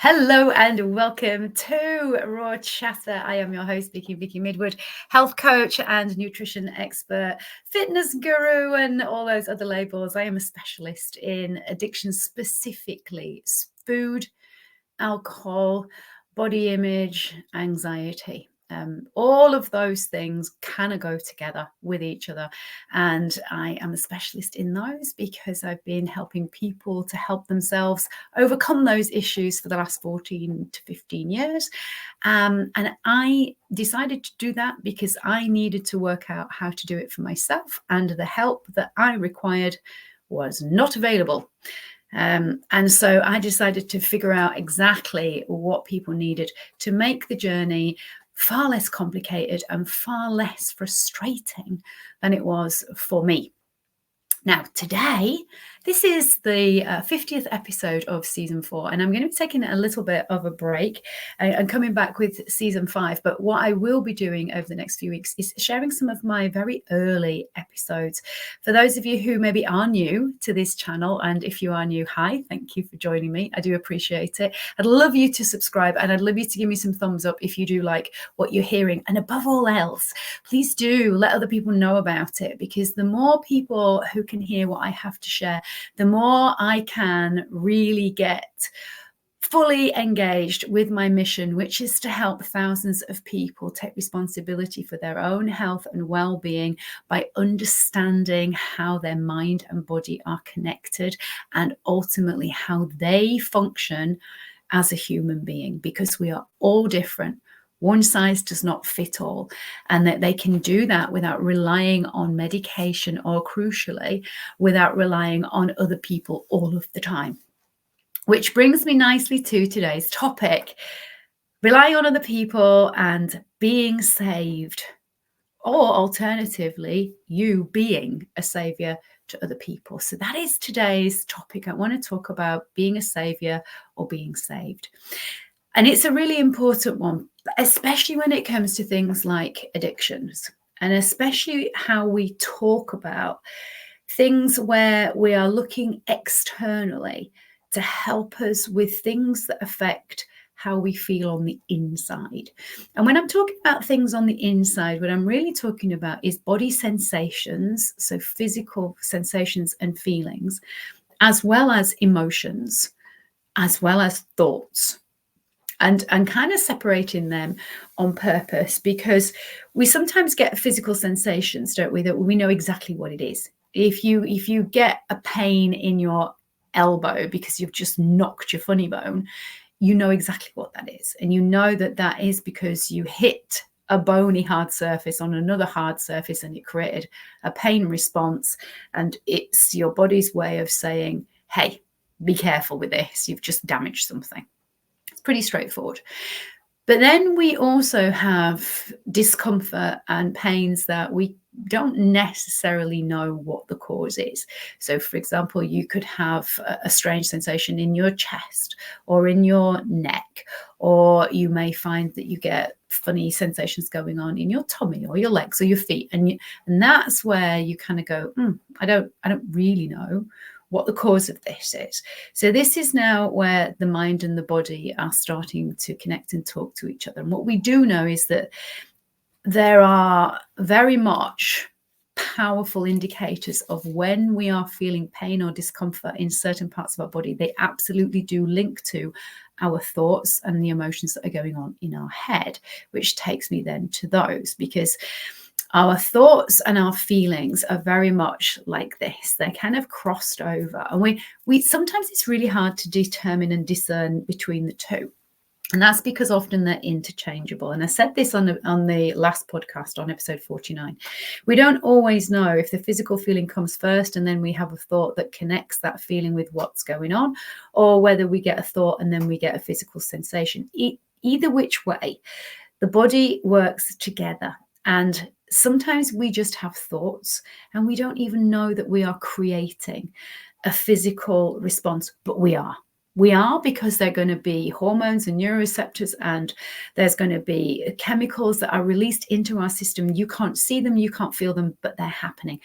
Hello and welcome to Raw Chatter. I am your host, Vicky Midwood, health coach and nutrition expert, fitness guru, and all those other labels. I am a specialist in addiction, specifically food, alcohol, body image, anxiety. All of those things kind of go together with each other. And I am a specialist in those because I've been helping people to help themselves overcome those issues for the last 14 to 15 years. And I decided to do that because I needed to work out how to do it for myself, and the help that I required was not available. And so I decided to figure out exactly what people needed to make the journey far less complicated and far less frustrating than it was for me. Now, today, this is the 50th episode of season 4, and I'm going to be taking a little bit of a break and coming back with season 5. But what I will be doing over the next few weeks is sharing some of my very early episodes. For those of you who maybe are new to this channel, and if you are new, hi, thank you for joining me. I do appreciate it. I'd love you to subscribe, and I'd love you to give me some thumbs up if you do like what you're hearing. And above all else, please do let other people know about it, because the more people who can hear what I have to share, the more I can really get fully engaged with my mission, which is to help thousands of people take responsibility for their own health and well-being by understanding how their mind and body are connected, and ultimately how they function as a human being, because we are all different. One size does not fit all, and that they can do that without relying on medication, or crucially, without relying on other people all of the time. Which brings me nicely to today's topic: relying on other people and being saved, or alternatively, you being a savior to other people. So that is today's topic. I want to talk about being a savior or being saved. And it's a really important one, especially when it comes to things like addictions, and especially how we talk about things where we are looking externally to help us with things that affect how we feel on the inside. And when I'm talking about things on the inside, what I'm really talking about is body sensations, so physical sensations and feelings, as well as emotions, as well as thoughts. And kind of separating them on purpose, because we sometimes get physical sensations, don't we, that we know exactly what it is. If you get a pain in your elbow because you've just knocked your funny bone, you know exactly what that is. And you know that that is because you hit a bony hard surface on another hard surface, and it created a pain response. And it's your body's way of saying, hey, be careful with this. You've just damaged something. Pretty straightforward. But then we also have discomfort and pains that we don't necessarily know what the cause is. So, for example, you could have a strange sensation in your chest or in your neck, or you may find that you get funny sensations going on in your tummy or your legs or your feet, and that's where you kind of go, I don't really know what the cause of this is. So this is now where the mind and the body are starting to connect and talk to each other. And what we do know is that there are very much powerful indicators of when we are feeling pain or discomfort in certain parts of our body. They absolutely do link to our thoughts and the emotions that are going on in our head, which takes me then to those, because our thoughts and our feelings are very much like this. They're kind of crossed over. And we sometimes it's really hard to determine and discern between the two. And that's because often they're interchangeable. And I said this on the last podcast, on episode 49. We don't always know if the physical feeling comes first and then we have a thought that connects that feeling with what's going on, or whether we get a thought and then we get a physical sensation. Either which way, the body works together. And sometimes we just have thoughts and we don't even know that we are creating a physical response, but we are. We are, because they're going to be hormones and neuroreceptors, and there's going to be chemicals that are released into our system. You can't see them, you can't feel them, but they're happening.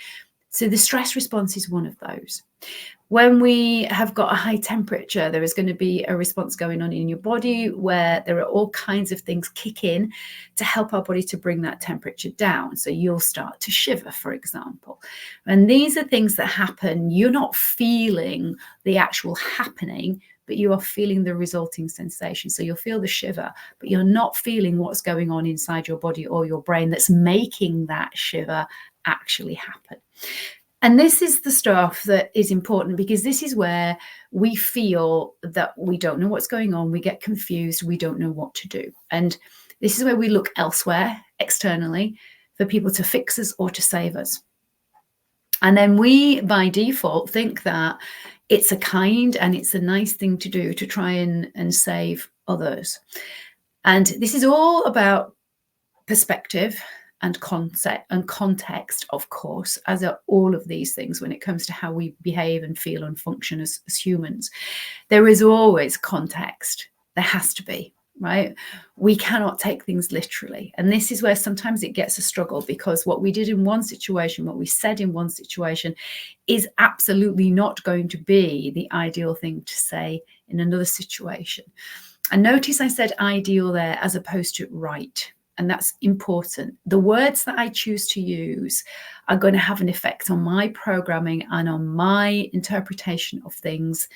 So the stress response is one of those. When we have got a high temperature, there is going to be a response going on in your body where there are all kinds of things kick in to help our body to bring that temperature down. So you'll start to shiver, for example. And these are things that happen. You're not feeling the actual happening, but you are feeling the resulting sensation. So you'll feel the shiver, but you're not feeling what's going on inside your body or your brain that's making that shiver actually happen. And this is the stuff that is important, because this is where we feel that we don't know what's going on. We get confused. We don't know what to do. And this is where we look elsewhere, externally, for people to fix us or to save us. And then we, by default, think that it's a kind and it's a nice thing to do to try and save others. And this is all about perspective and concept and context, of course, as are all of these things when it comes to how we behave and feel and function as humans. There is always context. There has to be, right? We cannot take things literally. And this is where sometimes it gets a struggle, because what we did in one situation, what we said in one situation, is absolutely not going to be the ideal thing to say in another situation. And notice I said ideal there as opposed to right. And that's important. The words that I choose to use are going to have an effect on my programming and on my interpretation of things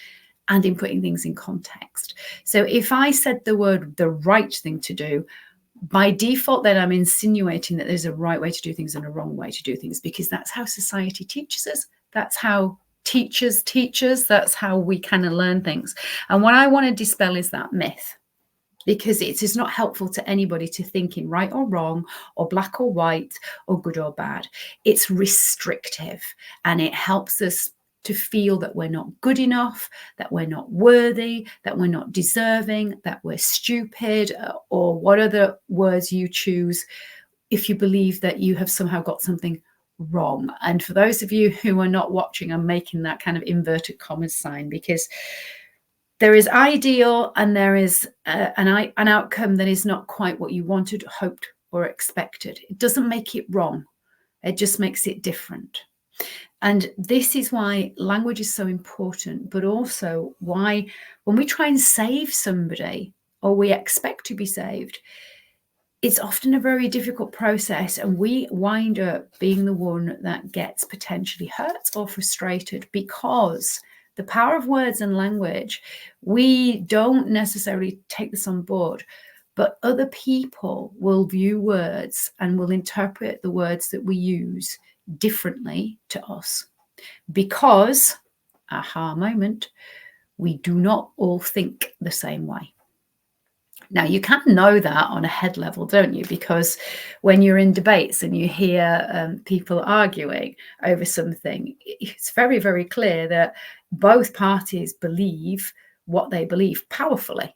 and in putting things in context. So if I said the word the right thing to do, by default, then I'm insinuating that there's a right way to do things and a wrong way to do things, because that's how society teaches us. That's how teachers teach us. That's how we kind of learn things. And what I want to dispel is that myth, because it is not helpful to anybody to think in right or wrong or black or white or good or bad. It's restrictive, and it helps us to feel that we're not good enough, that we're not worthy, that we're not deserving, that we're stupid, or what other words you choose if you believe that you have somehow got something wrong. And for those of you who are not watching, I'm making that kind of inverted commas sign, because there is ideal and there is an outcome that is not quite what you wanted, hoped, or expected. It doesn't make it wrong. It just makes it different. And this is why language is so important, but also why when we try and save somebody, or we expect to be saved, it's often a very difficult process, and we wind up being the one that gets potentially hurt or frustrated, because the power of words and language, we don't necessarily take this on board, but other people will view words and will interpret the words that we use differently to us, because, aha moment, we do not all think the same way. Now, you can know that on a head level, don't you? Because when you're in debates and you hear people arguing over something, it's very, very clear that both parties believe what they believe powerfully,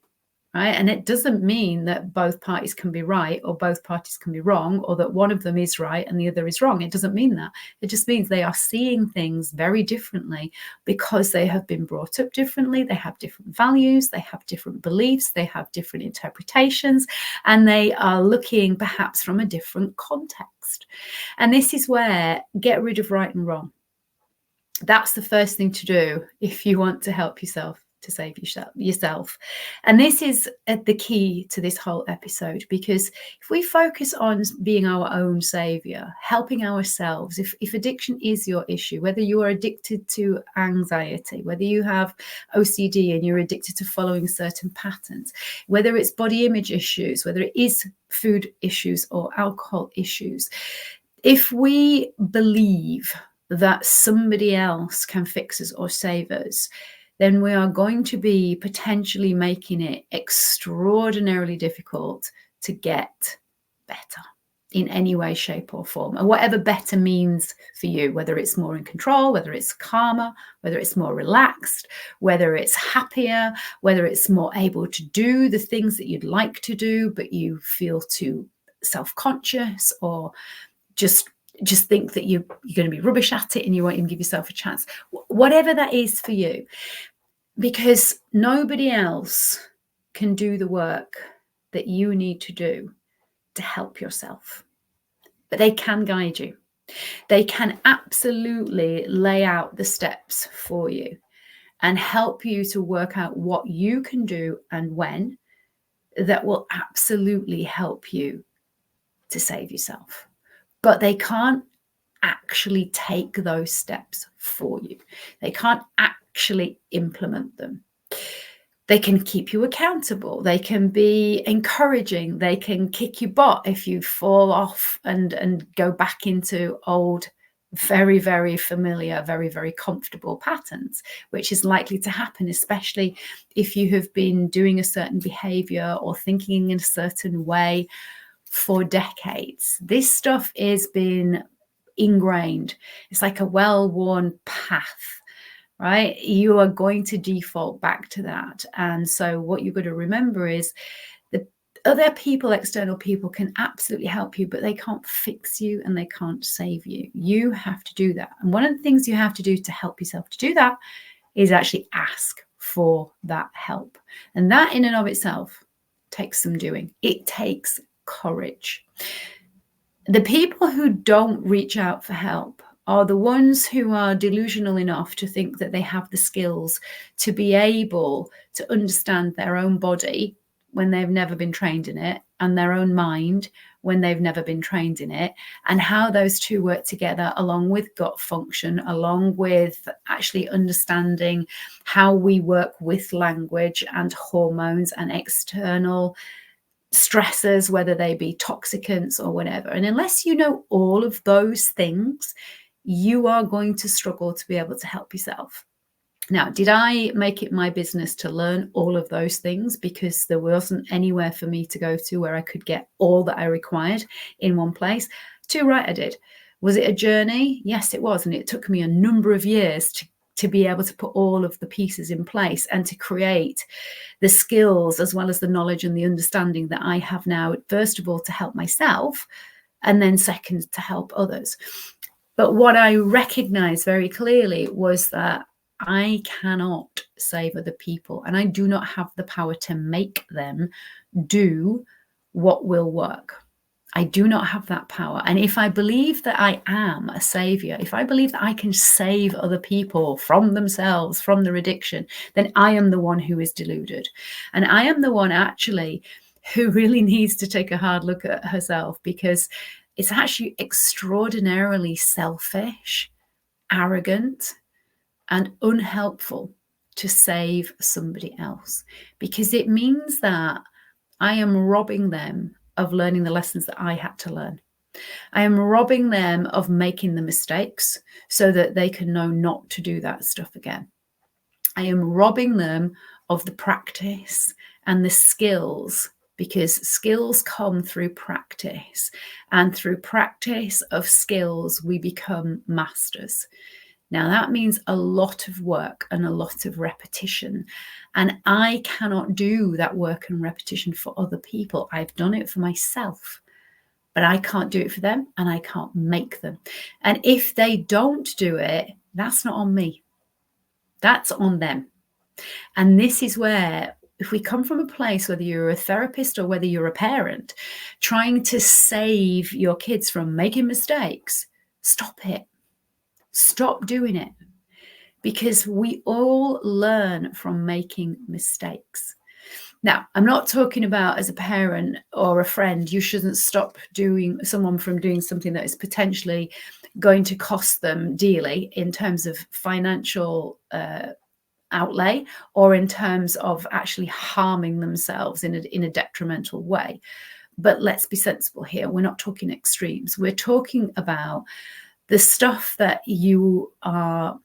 right? And it doesn't mean that both parties can be right or both parties can be wrong, or that one of them is right and the other is wrong. It doesn't mean that. It just means they are seeing things very differently, because they have been brought up differently. They have different values, they have different beliefs, they have different interpretations, and they are looking perhaps from a different context. And this is where get rid of right and wrong. That's the first thing to do if you want to help yourself to save yourself. And this is the key to this whole episode, because if we focus on being our own savior, helping ourselves, if addiction is your issue, whether you are addicted to anxiety, whether you have OCD and you're addicted to following certain patterns, whether it's body image issues, whether it is food issues or alcohol issues, if we believe that somebody else can fix us or save us, then we are going to be potentially making it extraordinarily difficult to get better in any way, shape, or form. And whatever better means for you, whether it's more in control, whether it's calmer, whether it's more relaxed, whether it's happier, whether it's more able to do the things that you'd like to do, but you feel too self-conscious, or just think that you're going to be rubbish at it and you won't even give yourself a chance. Whatever that is for you, because nobody else can do the work that you need to do to help yourself, but they can guide you. They can absolutely lay out the steps for you and help you to work out what you can do and when that will absolutely help you to save yourself. But they can't actually take those steps for you. They can't actually implement them. They can keep you accountable. They can be encouraging. They can kick your butt if you fall off and go back into old, very, very familiar, very, very comfortable patterns, which is likely to happen, especially if you have been doing a certain behavior or thinking in a certain way for decades. This stuff is been ingrained. It's like a well-worn path, right? You are going to default back to that. And so what you've got to remember is the other people, external people, can absolutely help you, but they can't fix you and they can't save you. You have to do that. And one of the things you have to do to help yourself to do that is actually ask for that help. And that in and of itself takes some doing. It takes courage. The people who don't reach out for help are the ones who are delusional enough to think that they have the skills to be able to understand their own body when they've never been trained in it, and their own mind when they've never been trained in it, and how those two work together, along with gut function, along with actually understanding how we work with language and hormones and external stressors, whether they be toxicants or whatever. And unless you know all of those things, you are going to struggle to be able to help yourself. Now, did I make it my business to learn all of those things because there wasn't anywhere for me to go to where I could get all that I required in one place? Too right, I did. Was it a journey? Yes, it was. And it took me a number of years to be able to put all of the pieces in place and to create the skills as well as the knowledge and the understanding that I have now, first of all, to help myself, and then second, to help others. But what I recognized very clearly was that I cannot save other people, and I do not have the power to make them do what will work. I do not have that power. And if I believe that I am a savior, if I believe that I can save other people from themselves, from their addiction, then I am the one who is deluded. And I am the one actually who really needs to take a hard look at herself, because it's actually extraordinarily selfish, arrogant, and unhelpful to save somebody else, because it means that I am robbing them of learning the lessons that I had to learn. I am robbing them of making the mistakes so that they can know not to do that stuff again. I am robbing them of the practice and the skills, because skills come through practice, and through practice of skills, we become masters. Now, that means a lot of work and a lot of repetition. And I cannot do that work and repetition for other people. I've done it for myself, but I can't do it for them, and I can't make them. And if they don't do it, that's not on me. That's on them. And this is where, if we come from a place, whether you're a therapist or whether you're a parent, trying to save your kids from making mistakes, stop it. Stop doing it, because we all learn from making mistakes. Now, I'm not talking about as a parent or a friend, you shouldn't stop someone from doing something that is potentially going to cost them dearly in terms of financial outlay, or in terms of actually harming themselves in a detrimental way. But let's be sensible here. We're not talking extremes. We're talking about the stuff that you are,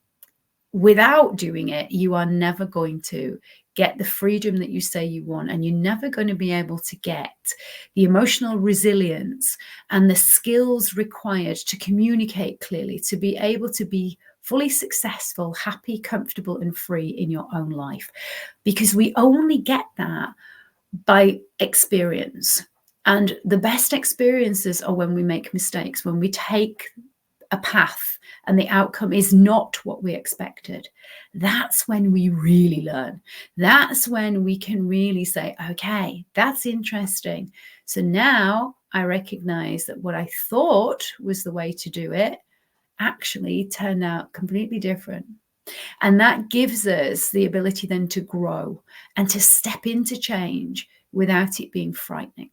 without doing it, you are never going to get the freedom that you say you want, and you're never going to be able to get the emotional resilience and the skills required to communicate clearly, to be able to be fully successful, happy, comfortable, and free in your own life. Because we only get that by experience. And the best experiences are when we make mistakes, when we take a path and the outcome is not what we expected. That's when we really learn. That's when we can really say, okay, that's interesting. So now I recognize that what I thought was the way to do it actually turned out completely different. And that gives us the ability then to grow and to step into change without it being frightening.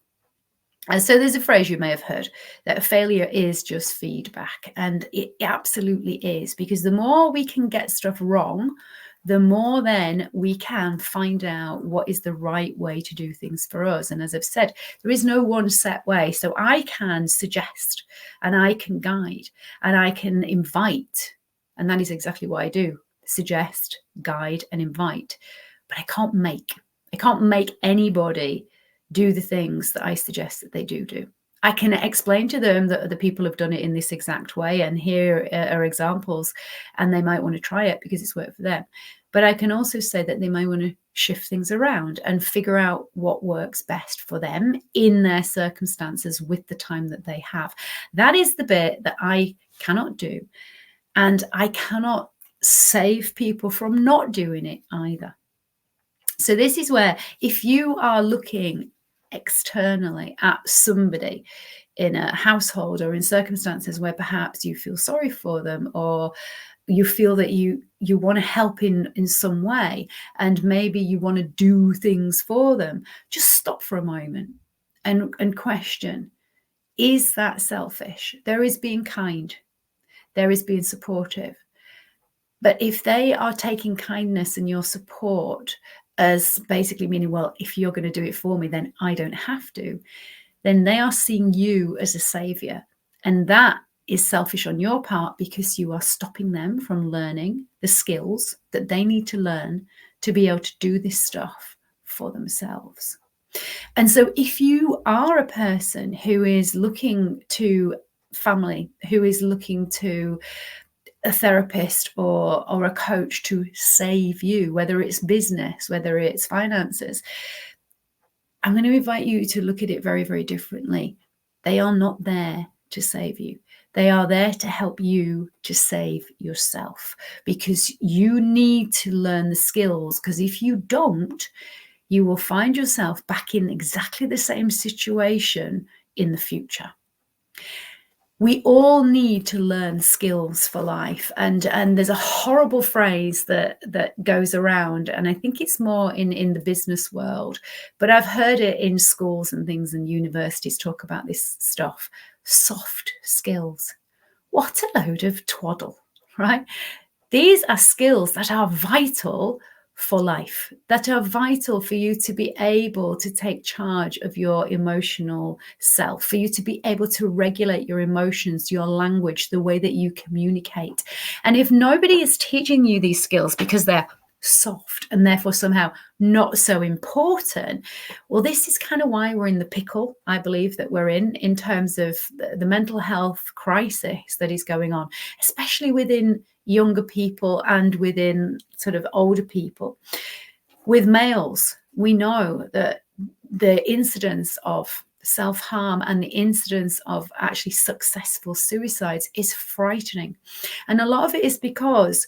And so there's a phrase you may have heard that failure is just feedback. And it absolutely is, because the more we can get stuff wrong, the more then we can find out what is the right way to do things for us. And as I've said, there is no one set way. So I can suggest and I can guide and I can invite. And that is exactly what I do: suggest, guide, and invite. But I can't make anybody do the things that I suggest that they do. I can explain to them that other people have done it in this exact way, and here are examples, and they might want to try it because it's worked for them. But I can also say that they might want to shift things around and figure out what works best for them in their circumstances with the time that they have. That is the bit that I cannot do. And I cannot save people from not doing it either. So this is where, if you are looking externally at somebody in a household or in circumstances where perhaps you feel sorry for them, or you feel that you want to help in some way, and maybe you want to do things for them, just stop for a moment and question, is that selfish? There is being kind. There is being supportive. But if they are taking kindness and your support as basically meaning, well, if you're going to do it for me, then I don't have to, then they are seeing you as a savior. And that is selfish on your part, because you are stopping them from learning the skills that they need to learn to be able to do this stuff for themselves. And so if you are a person who is looking to family, who is looking to a therapist or a coach to save you, whether it's business, whether it's finances, I'm going to invite you to look at it very, very differently. They are not there to save you. They are there to help you to save yourself, because you need to learn the skills, because if you don't, you will find yourself back in exactly the same situation in the future. We all need to learn skills for life. And there's a horrible phrase that goes around, and I think it's more in the business world, but I've heard it in schools and things, and universities talk about this stuff: soft skills. What a load of twaddle, right? These are skills that are vital for life, that are vital for you to be able to take charge of your emotional self, for you to be able to regulate your emotions, your language, the way that you communicate. And if nobody is teaching you these skills because they're soft and therefore somehow not so important, well, this is kind of why we're in the pickle, I believe, that we're in terms of the mental health crisis that is going on, especially within younger people and within sort of older people. With males, we know that the incidence of self-harm and the incidence of actually successful suicides is frightening. And a lot of it is because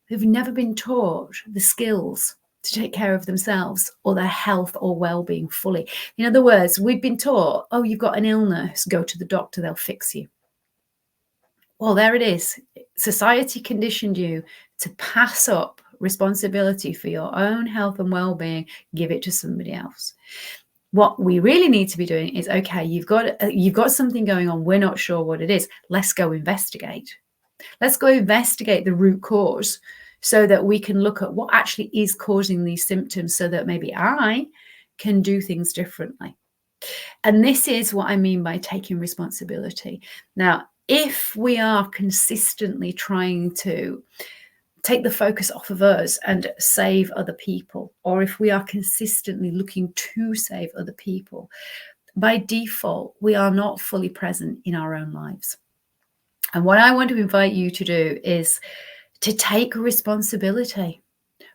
they've never been taught the skills to take care of themselves or their health or well-being fully. In other words, we've been taught, oh, you've got an illness, go to the doctor, they'll fix you. Well, there it is. Society conditioned you to pass up responsibility for your own health and well-being, give it to somebody else. What we really need to be doing is, okay, you've got something going on, we're not sure what it is. Let's go investigate. Let's go investigate the root cause, so that we can look at what actually is causing these symptoms, so that maybe I can do things differently. And this is what I mean by taking responsibility. Now, if we are consistently trying to take the focus off of us and save other people, or if we are consistently looking to save other people, by default, we are not fully present in our own lives. And what I want to invite you to do is to take responsibility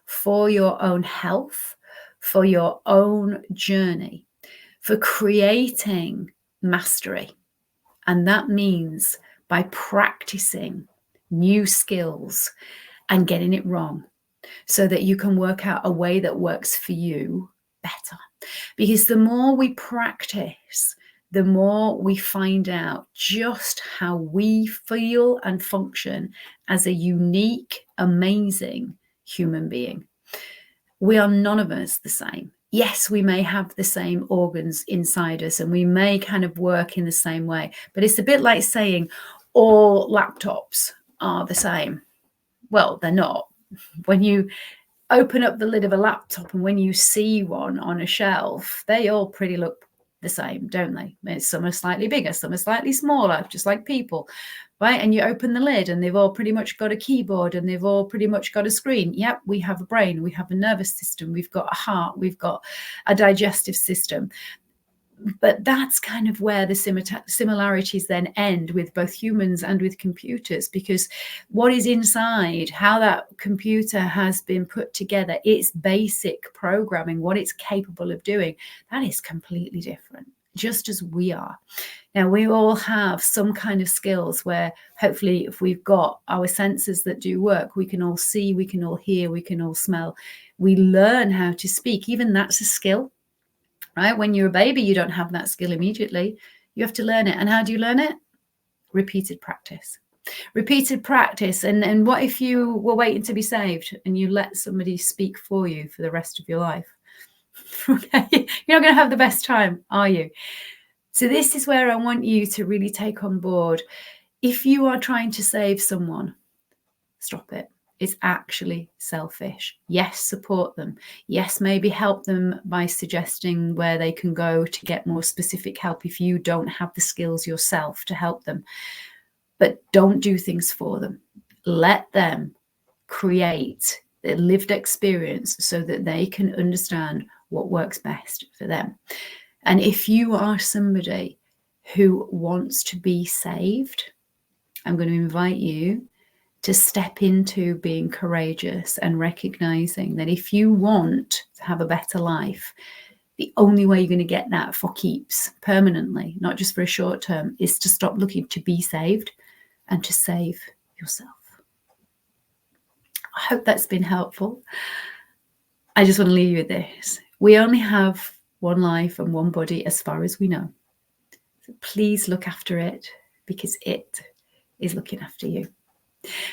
for your own health, for your own journey, for creating mastery. And that means by practicing new skills and getting it wrong, so that you can work out a way that works for you better. Because the more we practice, the more we find out just how we feel and function as a unique, amazing human being. We are none of us the same. Yes, we may have the same organs inside us and we may kind of work in the same way, but it's a bit like saying all laptops are the same. Well, they're not. When you open up the lid of a laptop and when you see one on a shelf, they all pretty look the same, don't they? Some are slightly bigger, some are slightly smaller, just like people, right? And you open the lid and they've all pretty much got a keyboard and they've all pretty much got a screen. Yep, we have a brain, we have a nervous system, we've got a heart, we've got a digestive system. But that's kind of where the similarities then end with both humans and with computers, because what is inside, how that computer has been put together, its basic programming, what it's capable of doing, that is completely different, just as we are. Now, we all have some kind of skills where hopefully if we've got our senses that do work, we can all see, we can all hear, we can all smell. We learn how to speak. Even that's a skill. Right? When you're a baby, you don't have that skill immediately. You have to learn it. And how do you learn it? Repeated practice. Repeated practice. And what if you were waiting to be saved and you let somebody speak for you for the rest of your life? Okay, you're not going to have the best time, are you? So this is where I want you to really take on board. If you are trying to save someone, stop it. It's actually selfish. Yes, support them. Yes, maybe help them by suggesting where they can go to get more specific help if you don't have the skills yourself to help them. But don't do things for them. Let them create their lived experience so that they can understand what works best for them. And if you are somebody who wants to be saved, I'm going to invite you to step into being courageous and recognizing that if you want to have a better life, the only way you're going to get that for keeps, permanently, not just for a short term, is to stop looking to be saved and to save yourself. I hope that's been helpful. I just want to leave you with this. We only have one life and one body as far as we know. So please look after it, because it is looking after you.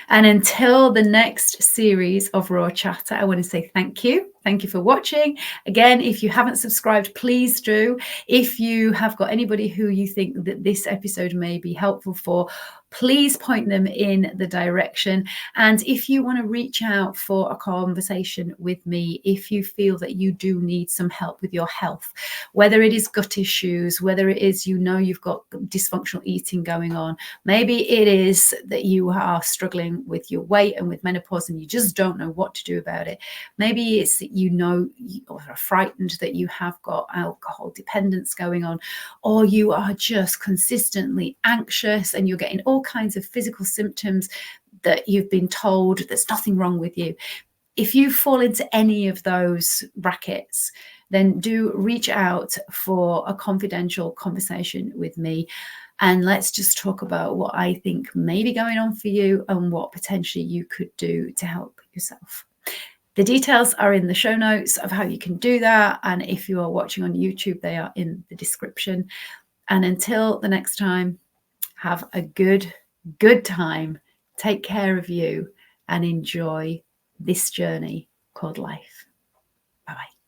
And until the next series of Raw Chatter, I want to say thank you. Thank you for watching. Again, if you haven't subscribed, please do. If you have got anybody who you think that this episode may be helpful for, please point them in the direction. And if you want to reach out for a conversation with me, if you feel that you do need some help with your health, whether it is gut issues, whether it is you've got dysfunctional eating going on, maybe it is that you are struggling with your weight and with menopause and you just don't know what to do about it. Maybe it's that you are frightened that you have got alcohol dependence going on, or you are just consistently anxious and you're getting all kinds of physical symptoms that you've been told there's nothing wrong with you. If you fall into any of those brackets, then do reach out for a confidential conversation with me. And let's just talk about what I think may be going on for you and what potentially you could do to help yourself. The details are in the show notes of how you can do that. And if you are watching on YouTube, they are in the description. And until the next time, have a good time. Take care of you and enjoy this journey called life. Bye-bye.